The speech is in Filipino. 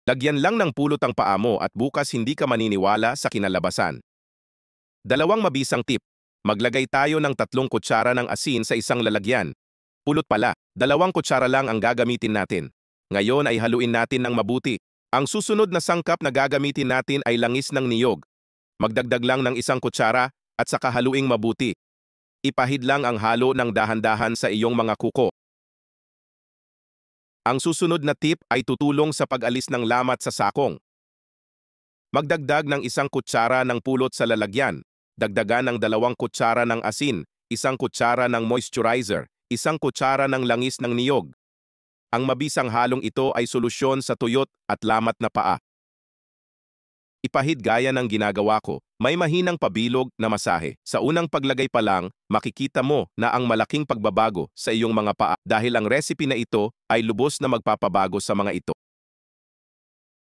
Lagyan lang ng pulot ang paa mo at bukas hindi ka maniniwala sa kinalabasan. Dalawang mabisang tip. Maglagay tayo ng 3 kutsara ng asin sa isang lalagyan. Pulot pala, 2 kutsara lang ang gagamitin natin. Ngayon ay haluin natin ng mabuti. Ang susunod na sangkap na gagamitin natin ay langis ng niyog. Magdagdag lang ng 1 kutsara at saka haluing mabuti. Ipahid lang ang halo ng dahan-dahan sa iyong mga kuko. Ang susunod na tip ay tutulong sa pag-alis ng lamat sa sakong. Magdagdag ng 1 kutsara ng pulot sa lalagyan. Dagdagan ng 2 kutsara ng asin, 1 kutsara ng moisturizer, 1 kutsara ng langis ng niyog. Ang mabisang halong ito ay solusyon sa tuyot at lamat na paa. Ipahid gaya ng ginagawa ko, may mahinang pabilog na masahe. Sa unang paglagay pa lang, makikita mo na ang malaking pagbabago sa iyong mga paa dahil ang recipe na ito ay lubos na magpapabago sa mga ito.